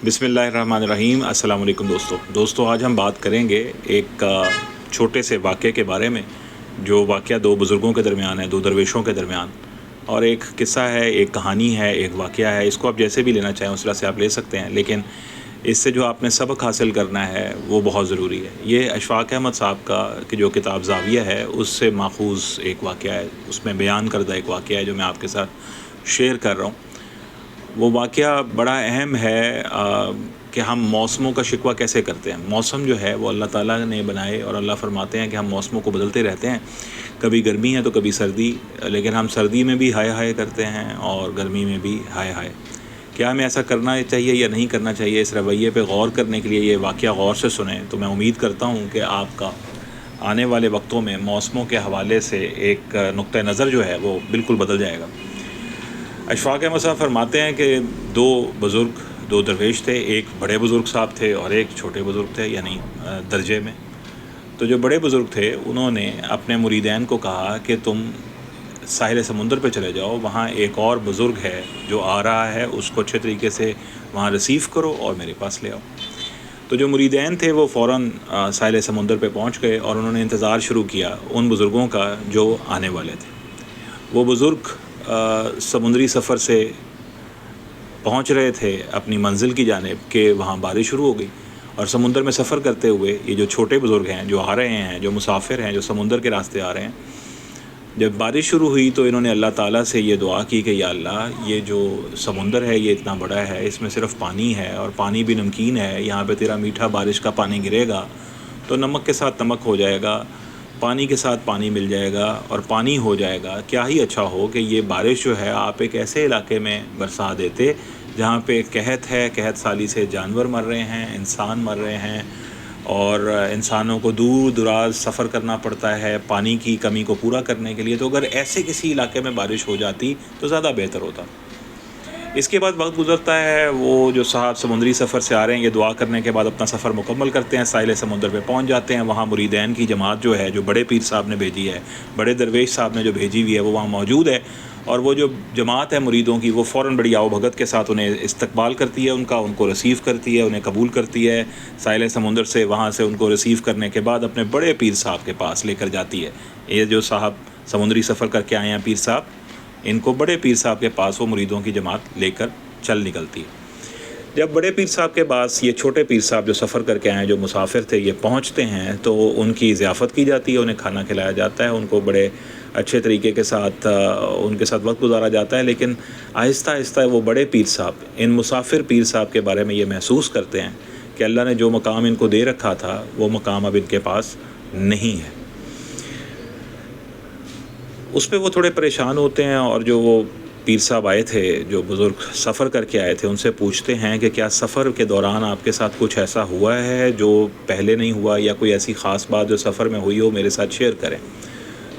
بسم اللہ الرحمن الرحیم۔ السلام علیکم دوستو آج ہم بات کریں گے ایک چھوٹے سے واقعے کے بارے میں، جو واقعہ دو بزرگوں کے درمیان ہے، دو درویشوں کے درمیان، اور ایک قصہ ہے، ایک کہانی ہے، ایک واقعہ ہے۔ اس کو آپ جیسے بھی لینا چاہیں اس طرح سے آپ لے سکتے ہیں، لیکن اس سے جو آپ نے سبق حاصل کرنا ہے وہ بہت ضروری ہے۔ یہ اشفاق احمد صاحب کا کہ جو کتاب زاویہ ہے اس سے ماخوذ ایک واقعہ ہے، اس میں بیان کردہ ایک واقعہ ہے جو میں آپ کے ساتھ شیئر کر رہا ہوں۔ وہ واقعہ بڑا اہم ہے کہ ہم موسموں کا شکوہ کیسے کرتے ہیں۔ موسم جو ہے وہ اللہ تعالیٰ نے بنائے، اور اللہ فرماتے ہیں کہ ہم موسموں کو بدلتے رہتے ہیں، کبھی گرمی ہے تو کبھی سردی، لیکن ہم سردی میں بھی ہائے ہائے کرتے ہیں اور گرمی میں بھی ہائے ہائے۔ کیا ہمیں ایسا کرنا چاہیے یا نہیں کرنا چاہیے، اس رویے پہ غور کرنے کے لیے یہ واقعہ غور سے سنیں تو میں امید کرتا ہوں کہ آپ کا آنے والے وقتوں میں موسموں کے حوالے سے ایک نقطہ نظر جو ہے وہ بالکل بدل جائے گا۔ اشفاق احمد صاحب فرماتے ہیں کہ دو درویش تھے، ایک بڑے بزرگ صاحب تھے اور ایک چھوٹے بزرگ تھے، یعنی درجے میں۔ تو جو بڑے بزرگ تھے انہوں نے اپنے مریدین کو کہا کہ تم ساحل سمندر پہ چلے جاؤ، وہاں ایک اور بزرگ ہے جو آ رہا ہے، اس کو اچھے طریقے سے وہاں ریسیو کرو اور میرے پاس لے آؤ۔ تو جو مریدین تھے وہ فوراً ساحل سمندر پہ پہنچ گئے اور انہوں نے انتظار شروع کیا ان بزرگوں کا جو آنے والے تھے۔ وہ بزرگ سمندری سفر سے پہنچ رہے تھے اپنی منزل کی جانب کہ وہاں بارش شروع ہو گئی، اور سمندر میں سفر کرتے ہوئے یہ جو چھوٹے بزرگ ہیں جو آ رہے ہیں، جو مسافر ہیں، جو سمندر کے راستے آ رہے ہیں، جب بارش شروع ہوئی تو انہوں نے اللہ تعالیٰ سے یہ دعا کی کہ یا اللہ، یہ جو سمندر ہے یہ اتنا بڑا ہے، اس میں صرف پانی ہے اور پانی بھی نمکین ہے، یہاں پہ تیرا میٹھا بارش کا پانی گرے گا تو نمک کے ساتھ نمک ہو جائے گا، پانی کے ساتھ پانی مل جائے گا اور پانی ہو جائے گا۔ کیا ہی اچھا ہو کہ یہ بارش جو ہے آپ ایک ایسے علاقے میں برسا دیتے جہاں پہ قحط ہے، قحط سالی سے جانور مر رہے ہیں، انسان مر رہے ہیں، اور انسانوں کو دور دراز سفر کرنا پڑتا ہے پانی کی کمی کو پورا کرنے کے لیے۔ تو اگر ایسے کسی علاقے میں بارش ہو جاتی تو زیادہ بہتر ہوتا۔ اس کے بعد وقت گزرتا ہے، وہ جو صاحب سمندری سفر سے آ رہے ہیں یہ دعا کرنے کے بعد اپنا سفر مکمل کرتے ہیں، ساحل سمندر پہ پہنچ جاتے ہیں۔ وہاں مریدین کی جماعت جو ہے، جو بڑے پیر صاحب نے بھیجی ہے، بڑے درویش صاحب نے جو بھیجی ہوئی ہے، وہ وہاں موجود ہے، اور وہ جو جماعت ہے مریدوں کی وہ فوراً بڑی آؤ بھگت کے ساتھ انہیں استقبال کرتی ہے، ان کو ریسیو کرتی ہے، انہیں قبول کرتی ہے ساحل سمندر سے۔ وہاں سے ان کو ریسیو کرنے کے بعد اپنے بڑے پیر صاحب کے پاس لے کر جاتی ہے۔ یہ جو صاحب سمندری سفر کر کے آئے ہیں پیر صاحب، ان کو بڑے پیر صاحب کے پاس وہ مریدوں کی جماعت لے کر چل نکلتی ہے۔ جب بڑے پیر صاحب کے پاس یہ چھوٹے پیر صاحب جو سفر کر کے آئے ہیں، جو مسافر تھے، یہ پہنچتے ہیں تو ان کی ضیافت کی جاتی ہے، انہیں کھانا کھلایا جاتا ہے، ان کو بڑے اچھے طریقے کے ساتھ ان کے ساتھ وقت گزارا جاتا ہے۔ لیکن آہستہ آہستہ وہ بڑے پیر صاحب ان مسافر پیر صاحب کے بارے میں یہ محسوس کرتے ہیں کہ اللہ نے جو مقام ان کو دے رکھا تھا وہ مقام اب ان کے پاس نہیں ہے۔ اس پہ وہ تھوڑے پریشان ہوتے ہیں، اور جو وہ پیر صاحب آئے تھے، جو بزرگ سفر کر کے آئے تھے، ان سے پوچھتے ہیں کہ کیا سفر کے دوران آپ کے ساتھ کچھ ایسا ہوا ہے جو پہلے نہیں ہوا، یا کوئی ایسی خاص بات جو سفر میں ہوئی ہو میرے ساتھ شیئر کریں۔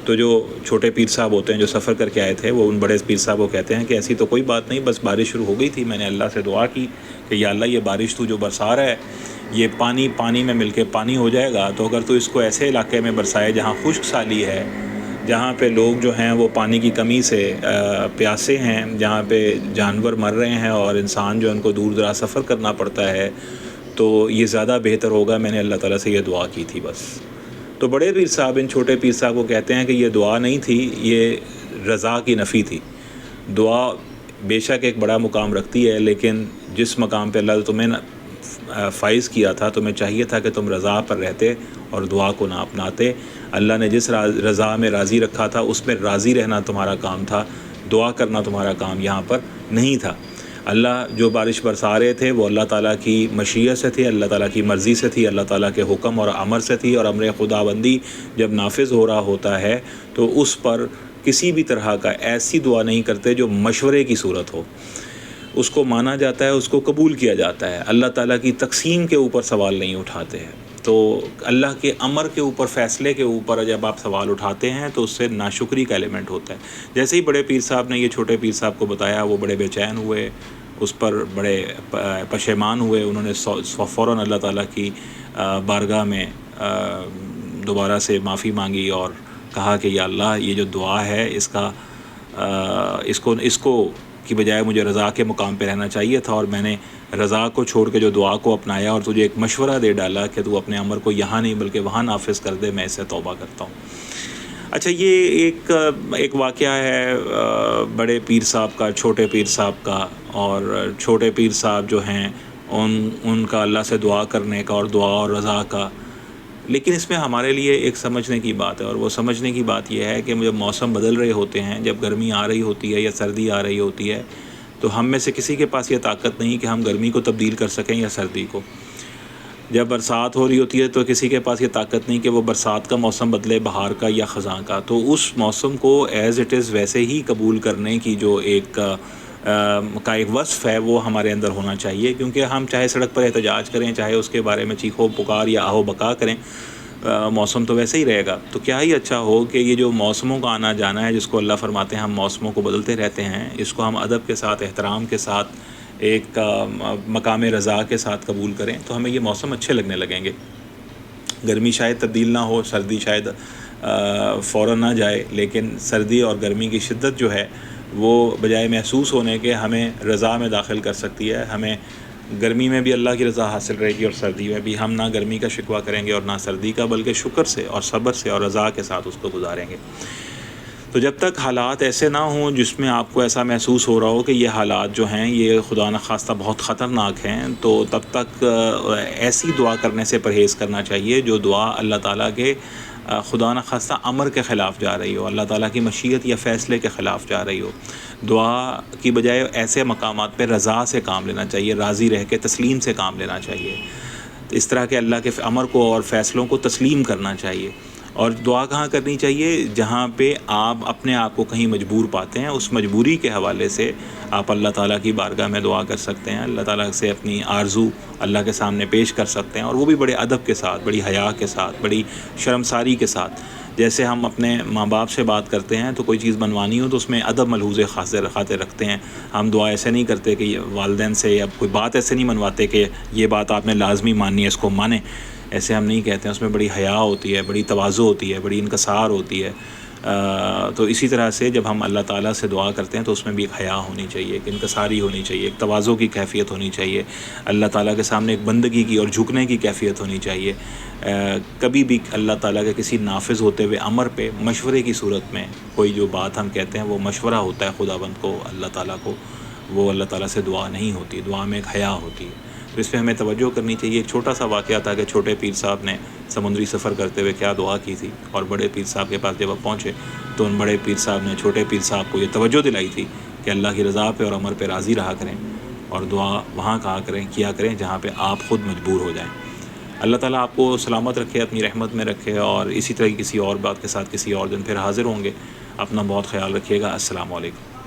تو جو چھوٹے پیر صاحب ہوتے ہیں جو سفر کر کے آئے تھے، وہ ان بڑے پیر صاحب کو کہتے ہیں کہ ایسی تو کوئی بات نہیں، بس بارش شروع ہو گئی تھی، میں نے اللہ سے دعا کی کہ یا اللہ یہ بارش تو جو برسا رہا ہے یہ پانی میں مل کے پانی ہو جائے گا، تو اگر تو اس کو ایسے علاقے میں برسائے جہاں خشک سالی ہے، جہاں پہ لوگ جو ہیں وہ پانی کی کمی سے پیاسے ہیں، جہاں پہ جانور مر رہے ہیں اور انسان جو ان کو دور دراز سفر کرنا پڑتا ہے، تو یہ زیادہ بہتر ہوگا۔ میں نے اللہ تعالیٰ سے یہ دعا کی تھی بس۔ تو بڑے پیر صاحب ان چھوٹے پیر صاحب کو کہتے ہیں کہ یہ دعا نہیں تھی، یہ رضا کی نفی تھی۔ دعا بے شک ایک بڑا مقام رکھتی ہے، لیکن جس مقام پہ اللہ نے تمہیں فائز کیا تھا، تمہیں چاہیے تھا کہ تم رضا پر رہتے اور دعا کو نہ اپناتے۔ اللہ نے جس رضا میں راضی رکھا تھا اس میں راضی رہنا تمہارا کام تھا، دعا کرنا تمہارا کام یہاں پر نہیں تھا۔ اللہ جو بارش برسا رہے تھے وہ اللہ تعالیٰ کی مشیت سے تھی، اللہ تعالیٰ کی مرضی سے تھی، اللہ تعالیٰ کے حکم اور امر سے تھی، اور امر خداوندی جب نافذ ہو رہا ہوتا ہے تو اس پر کسی بھی طرح کا ایسی دعا نہیں کرتے جو مشورے کی صورت ہو، اس کو مانا جاتا ہے، اس کو قبول کیا جاتا ہے۔ اللہ تعالیٰ کی تقسیم کے اوپر سوال نہیں اٹھاتے ہیں۔ تو اللہ کے امر کے اوپر، فیصلے کے اوپر جب آپ سوال اٹھاتے ہیں تو اس سے ناشکری کا ایلیمنٹ ہوتا ہے۔ جیسے ہی بڑے پیر صاحب نے یہ چھوٹے پیر صاحب کو بتایا، وہ بڑے بے چین ہوئے، اس پر بڑے پشیمان ہوئے، انہوں نے فوراً اللہ تعالیٰ کی بارگاہ میں دوبارہ سے معافی مانگی اور کہا کہ یا اللہ یہ جو دعا ہے اس کو کی بجائے مجھے رضا کے مقام پہ رہنا چاہیے تھا، اور میں نے رضا کو چھوڑ کے جو دعا کو اپنایا اور تجھے ایک مشورہ دے ڈالا کہ تو اپنے امر کو یہاں نہیں بلکہ وہاں نافذ کر دے، میں اسے توبہ کرتا ہوں۔ اچھا، یہ ایک واقعہ ہے بڑے پیر صاحب کا، چھوٹے پیر صاحب کا، اور چھوٹے پیر صاحب جو ہیں ان کا اللہ سے دعا کرنے کا اور دعا اور رضا کا۔ لیکن اس میں ہمارے لیے ایک سمجھنے کی بات ہے، اور وہ سمجھنے کی بات یہ ہے کہ جب موسم بدل رہے ہوتے ہیں، جب گرمی آ رہی ہوتی ہے یا سردی آ رہی ہوتی ہے، تو ہم میں سے کسی کے پاس یہ طاقت نہیں کہ ہم گرمی کو تبدیل کر سکیں یا سردی کو۔ جب برسات ہو رہی ہوتی ہے تو کسی کے پاس یہ طاقت نہیں کہ وہ برسات کا موسم بدلے بہار کا یا خزاں کا۔ تو اس موسم کو ایز اٹ از ویسے ہی قبول کرنے کی جو ایک وصف ہے وہ ہمارے اندر ہونا چاہیے، کیونکہ ہم چاہے سڑک پر احتجاج کریں، چاہے اس کے بارے میں چیخو پکار یا آہو بکا کریں، موسم تو ویسے ہی رہے گا۔ تو کیا ہی اچھا ہو کہ یہ جو موسموں کا آنا جانا ہے، جس کو اللہ فرماتے ہیں ہم موسموں کو بدلتے رہتے ہیں، اس کو ہم ادب کے ساتھ، احترام کے ساتھ، ایک مقام رضا کے ساتھ قبول کریں، تو ہمیں یہ موسم اچھے لگنے لگیں گے۔ گرمی شاید تبدیل نہ ہو، سردی شاید فوراً نہ جائے، لیکن سردی اور گرمی کی شدت جو ہے وہ بجائے محسوس ہونے کے ہمیں رضا میں داخل کر سکتی ہے۔ ہمیں گرمی میں بھی اللہ کی رضا حاصل رہے گی، اور سردی میں بھی ہم نہ گرمی کا شکوہ کریں گے اور نہ سردی کا، بلکہ شکر سے اور صبر سے اور رضا کے ساتھ اس کو گزاریں گے۔ تو جب تک حالات ایسے نہ ہوں جس میں آپ کو ایسا محسوس ہو رہا ہو کہ یہ حالات جو ہیں یہ خدا نخواستہ بہت خطرناک ہیں، تو تب تک ایسی دعا کرنے سے پرہیز کرنا چاہیے جو دعا اللہ تعالیٰ کے خدا نخواستہ امر کے خلاف جا رہی ہو، اللہ تعالیٰ کی مشیت یا فیصلے کے خلاف جا رہی ہو۔ دعا کی بجائے ایسے مقامات پہ رضا سے کام لینا چاہیے، راضی رہ کے تسلیم سے کام لینا چاہیے، اس طرح کے اللہ کے امر کو اور فیصلوں کو تسلیم کرنا چاہیے۔ اور دعا کہاں کرنی چاہیے؟ جہاں پہ آپ اپنے آپ کو کہیں مجبور پاتے ہیں، اس مجبوری کے حوالے سے آپ اللہ تعالیٰ کی بارگاہ میں دعا کر سکتے ہیں، اللہ تعالیٰ سے اپنی آرزو اللہ کے سامنے پیش کر سکتے ہیں، اور وہ بھی بڑے ادب کے ساتھ، بڑی حیا کے ساتھ، بڑی شرمساری کے ساتھ۔ جیسے ہم اپنے ماں باپ سے بات کرتے ہیں تو کوئی چیز بنوانی ہو تو اس میں ادب ملحوظ خاطر رکھتے ہیں۔ ہم دعا ایسے نہیں کرتے کہ والدین سے یا کوئی بات ایسے نہیں منواتے کہ یہ بات آپ نے لازمی ماننی ہے، اس کو مانیں، ایسے ہم نہیں کہتے ہیں۔ اس میں بڑی حیا ہوتی ہے، بڑی تواضع ہوتی ہے، بڑی انکسار ہوتی ہے۔ تو اسی طرح سے جب ہم اللہ تعالیٰ سے دعا کرتے ہیں تو اس میں بھی ایک حیا ہونی چاہیے، ایک انکساری ہونی چاہیے، ایک تواضع کی کیفیت ہونی چاہیے، اللہ تعالیٰ کے سامنے ایک بندگی کی اور جھکنے کی کیفیت ہونی چاہیے۔ کبھی بھی اللہ تعالیٰ کے کسی نافذ ہوتے ہوئے امر پہ مشورے کی صورت میں کوئی جو بات ہم کہتے ہیں وہ مشورہ ہوتا ہے خداوند کو، اللہ تعالیٰ کو، وہ اللہ تعالیٰ سے دعا نہیں ہوتی، دعا میں ایک حیا ہوتی ہے۔ تو اس پہ ہمیں توجہ کرنی چاہیے۔ ایک چھوٹا سا واقعہ تھا کہ چھوٹے پیر صاحب نے سمندری سفر کرتے ہوئے کیا دعا کی تھی، اور بڑے پیر صاحب کے پاس جب آپ پہنچے تو ان بڑے پیر صاحب نے چھوٹے پیر صاحب کو یہ توجہ دلائی تھی کہ اللہ کی رضا پہ اور امر پہ راضی رہا کریں، اور دعا وہاں کیا کریں جہاں پہ آپ خود مجبور ہو جائیں۔ اللہ تعالیٰ آپ کو سلامت رکھے، اپنی رحمت میں رکھے، اور اسی طرح کی کسی اور بات کے ساتھ کسی اور دن پھر حاضر ہوں گے۔ اپنا بہت خیال رکھیے گا۔ السلام علیکم۔